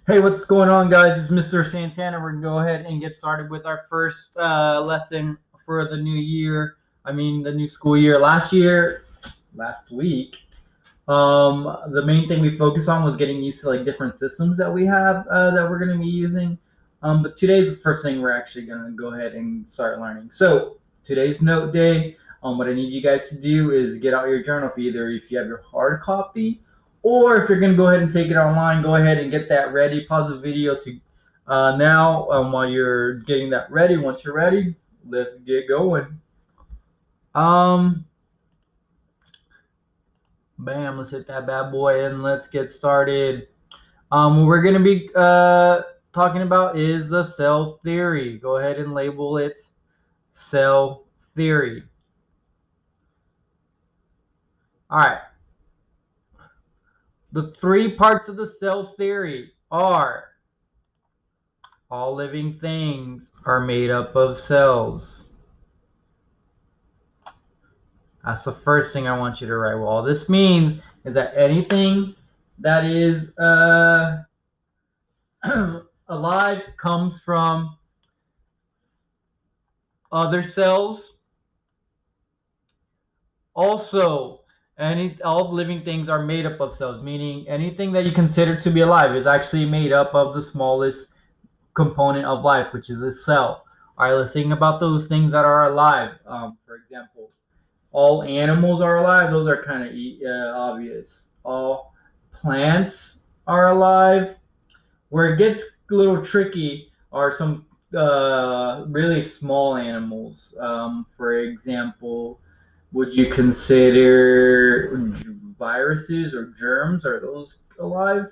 Hey, what's going on, guys? It's Mr. Santana. We're going to go ahead and get started with our first lesson for the new year. The new school year. Last week, the main thing we focused on was getting used to like different systems that we have that we're going to be using. But today's the first thing we're actually going to go ahead and start learning. So today's note day. What I need you guys to do is get out your journal for either if you have your hard copy or if you're going to go ahead and take it online, go ahead and get that ready. Pause the video to now while you're getting that ready. Once you're ready, let's get going. Um, Bam, let's hit that bad boy and let's get started. What we're going to be talking about is the cell theory. Go ahead and label it cell theory. All right. The three parts of the cell theory are all living things are made up of cells. That's the first thing I want you to write. Well, all this means is that anything that is alive comes from other cells. Also, all living things are made up of cells, meaning anything that you consider to be alive is actually made up of the smallest component of life, which is a cell. All right, let's think about those things that are alive. For example, all animals are alive. Those are kind of obvious. All plants are alive. Where it gets a little tricky are some really small animals. For example, would you consider viruses or germs? Are those alive?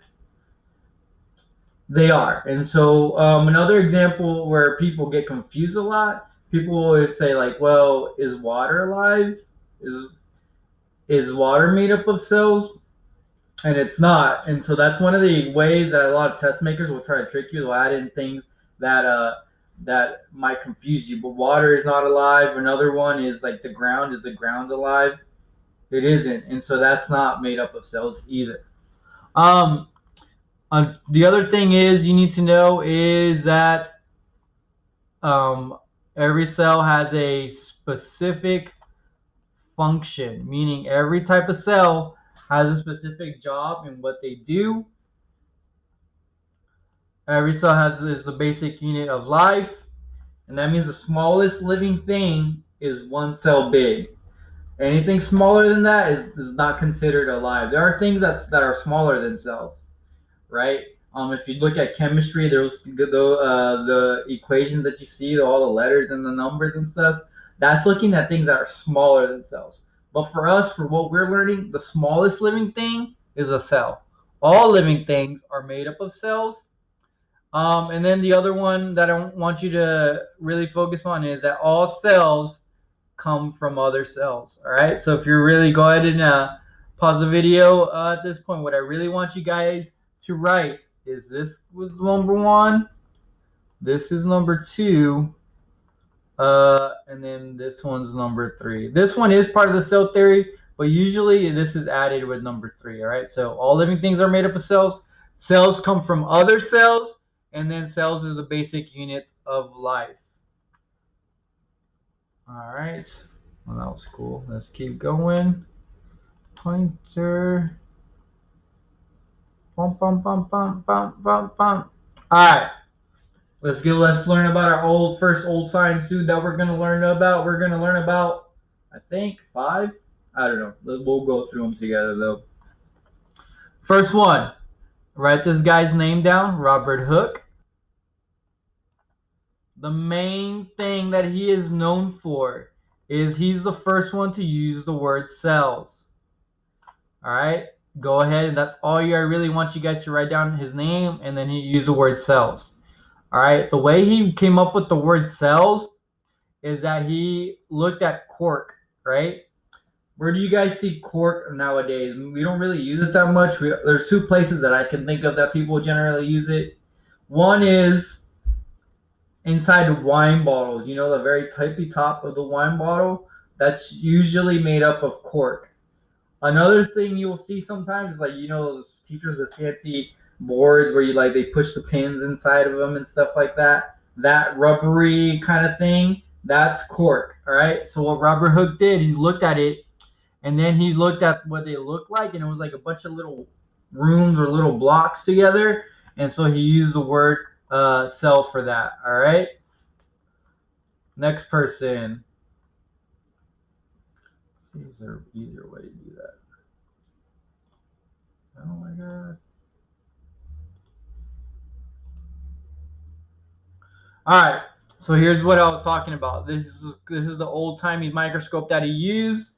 They are. And so another example where people get confused a lot, people always say like, well, is water alive? Is is water made up of cells? And it's not. And so that's one of the ways that a lot of test makers will try to trick you. They'll add in things that might confuse you. But water is not alive. Another one is like the ground. Is the ground alive? It isn't. And so that's not made up of cells either. Um, the other thing is you need to know is that every cell has a specific function, meaning every type of cell has a specific job and what they do. Every cell is the basic unit of life, and that means the smallest living thing is one cell big. Anything smaller than that is not considered alive. There are things that are smaller than cells, right? If you look at chemistry, there's the equations that you see, all the letters and the numbers and stuff. That's looking at things that are smaller than cells. But for us, for what we're learning, the smallest living thing is a cell. All living things are made up of cells. And then the other one that I want you to really focus on is that all cells come from other cells. All right. So if you're really go ahead and pause the video at this point. What I really want you guys to write is this was number one. This is number two. And then this one's number three. This one is part of the cell theory, but usually this is added with number three. All right. So all living things are made up of cells. Cells come from other cells, and then cells is the basic unit of life. All right. Well, that was cool. Let's keep going. Pointer. Bum, bum, bum, bum, bum, bum, bum. All right. Let's learn about our first old science dude that we're gonna learn about. We're gonna learn about, I think, five. I don't know. We'll go through them together though. First one. Write this guy's name down. Robert Hooke. The main thing that he is known for is he's the first one to use the word cells. All right. Go ahead. That's all I really want you guys to write down his name and then he use the word cells. All right. The way he came up with the word cells is that he looked at cork, right? Where do you guys see cork nowadays? We don't really use it that much. There's two places that I can think of that people generally use it. One is inside the wine bottles. You know, the very tippy top of the wine bottle? That's usually made up of cork. Another thing you'll see sometimes is like, you know, those teachers with fancy boards where you like they push the pins inside of them and stuff like that. That rubbery kind of thing, that's cork. All right. So what Robert Hooke did, he looked at it, and then he looked at what they looked like, and it was like a bunch of little rooms or little blocks together. And so he used the word cell for that. All right. Next person. Is there an easier way to do that? Oh my god. Alright, so here's what I was talking about. This is the old-timey microscope that he used.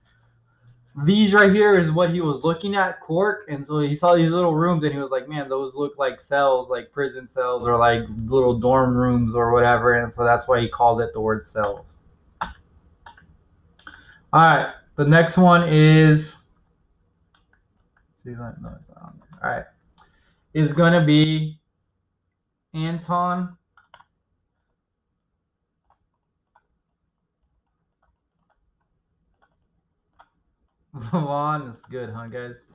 These right here is what he was looking at, cork, and so he saw these little rooms and he was like, man, those look like cells, like prison cells or like little dorm rooms or whatever, and so that's why he called it the word cells. Alright, the next one is alright. Is gonna be Anton von. Is good, huh, guys?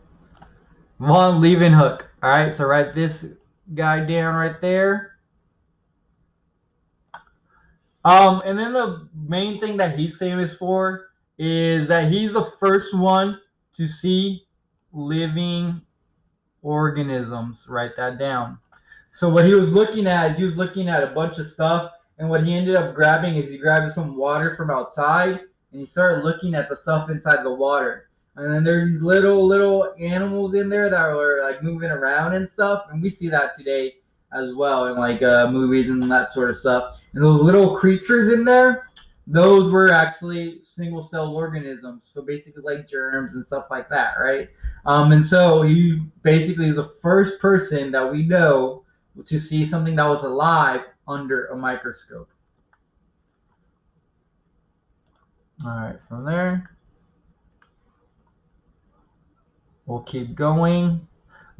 Von Leeuwenhoek. All right, so write this guy down right there. And then the main thing that he's famous for is that he's the first one to see living organisms. Write that down. So what he was looking at is he was looking at a bunch of stuff, and what he ended up grabbing is he grabbed some water from outside, and he started looking at the stuff inside the water. And then there's these little animals in there that were like moving around and stuff, and we see that today as well in like movies and that sort of stuff. And those little creatures in there, those were actually single-celled organisms, so basically like germs and stuff like that, right? And so he basically is the first person that we know to see something that was alive under a microscope. All right, from there, we'll keep going.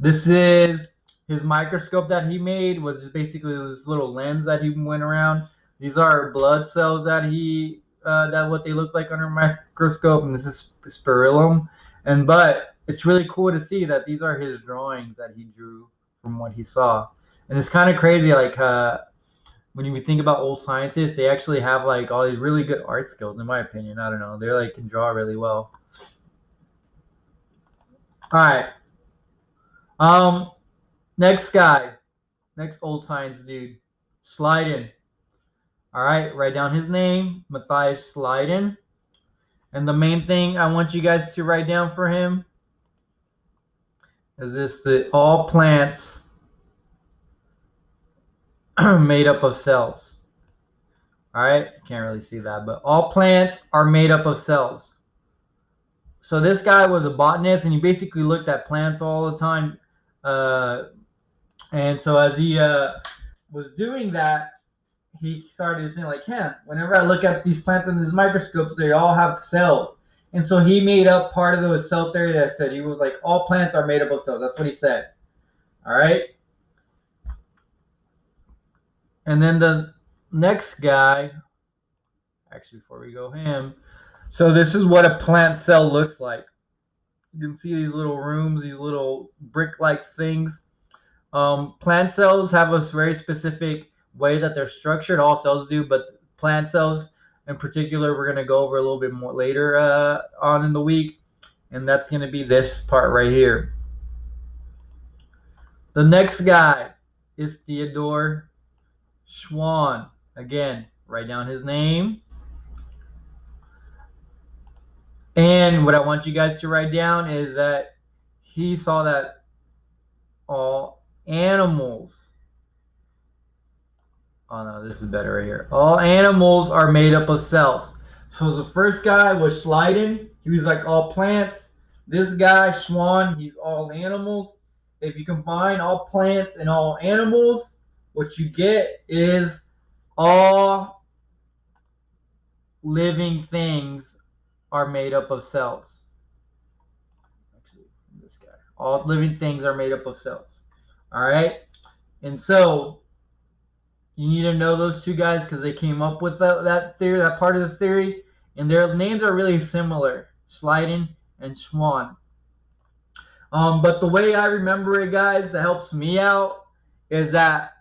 This is his microscope that he made, was basically this little lens that he went around. These are blood cells that that what they look like under a microscope, and this is spirillum. But it's really cool to see that these are his drawings that he drew from what he saw. And it's kind of crazy, like when you think about old scientists, they actually have like all these really good art skills, in my opinion. I don't know, they're like can draw really well. All right. Next guy, next old science dude, Schleiden. All right, write down his name, Matthias Schleiden. And the main thing I want you guys to write down for him is this: that all plants are made up of cells. All right, can't really see that, but all plants are made up of cells. So this guy was a botanist, and he basically looked at plants all the time. And so as he was doing that, he started saying like, whenever I look at these plants in these microscopes, they all have cells. And so he made up part of the cell theory that said, he was like, all plants are made up of cells. That's what he said. All right. And then the next guy, actually before we go him, so this is what a plant cell looks like. You can see these little rooms, these little brick-like things. Plant cells have a very specific way that they're structured. All cells do, but plant cells in particular, we're going to go over a little bit more later on in the week, and that's going to be this part right here. The next guy is Theodor Schwann. Again, write down his name. And what I want you guys to write down is that he saw that all animals, oh no, this is better right here. All animals are made up of cells. So the first guy was Schleiden. He was like all plants. This guy, Schwann, he's all animals. If you combine all plants and all animals, what you get is all living things are made up of cells. Actually, this guy. All living things are made up of cells. All right? And so you need to know those two guys because they came up with that theory, that part of the theory, and their names are really similar, Schleiden and Schwann. But the way I remember it, guys, that helps me out is that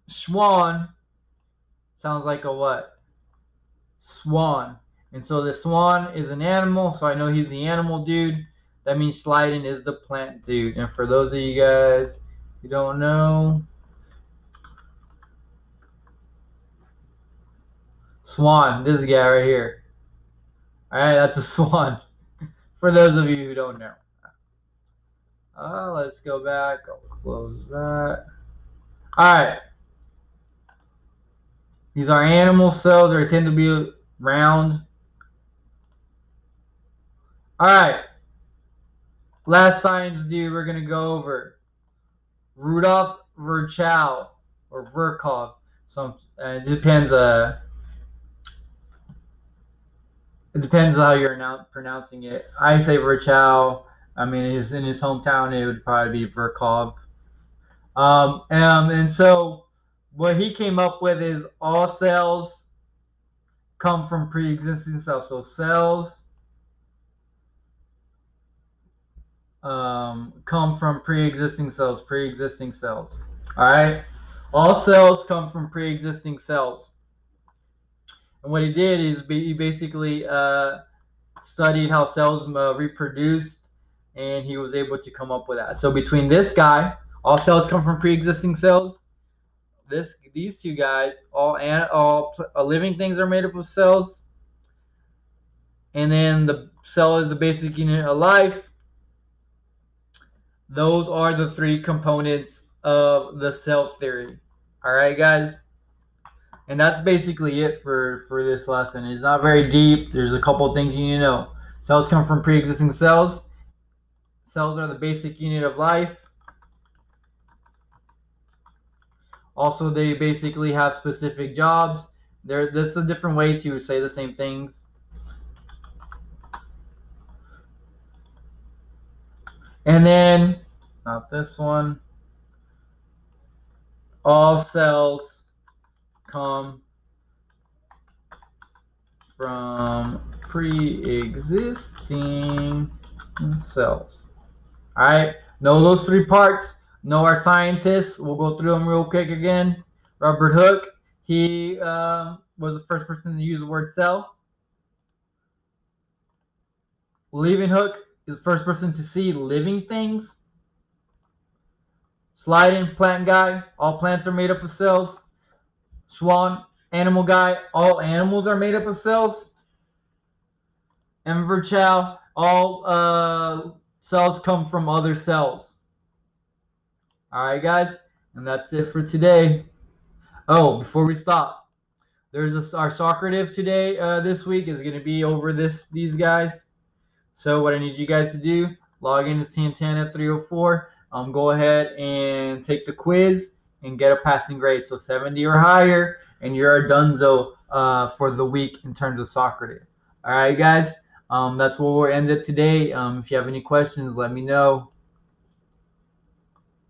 Schwann sounds like a what? Swan. And so the swan is an animal, so I know he's the animal dude. That means Sliden is the plant dude. And for those of you guys who don't know, Swan, this guy right here. Alright, that's a swan. For those of you who don't know. Let's go back. I'll close that. Alright. These are animal cells. They tend to be round. Alright. Last science dude we're going to go over. Rudolf Virchow or Virchow. It depends. It depends how you're pronouncing it. I say Virchow. I mean, in his hometown, it would probably be Virchow. And so what he came up with is all cells come from pre-existing cells. So cells come from pre-existing cells. Pre-existing cells. All right. All cells come from pre-existing cells. And what he did is he basically studied how cells reproduced, and he was able to come up with that. So between this guy, all cells come from pre-existing cells. These two guys, all living things are made up of cells, and then the cell is the basic unit of life. Those are the three components of the cell theory. All right, guys. And that's basically it for this lesson. It's not very deep. There's a couple things you need to know. Cells come from pre-existing cells. Cells are the basic unit of life. Also, they basically have specific jobs. That's a different way to say the same things. And then, not this one. All cells come from pre-existing cells. All right, know those three parts. Know our scientists. We'll go through them real quick again. Robert Hooke, he was the first person to use the word cell. Leeuwenhoek is the first person to see living things. Sliden, plant guy, all plants are made up of cells. Schwann, animal guy, all animals are made up of cells. And Virchow, all cells come from other cells. Alright, guys, and that's it for today. Oh, before we stop, there's our soccer div today. This week is going to be over these guys. So what I need you guys to do, log into Santana 304. Go ahead and take the quiz and get a passing grade. So 70 or higher, and you're a donezo for the week in terms of soccer div. All right, guys. That's where we'll end it today. If you have any questions, let me know.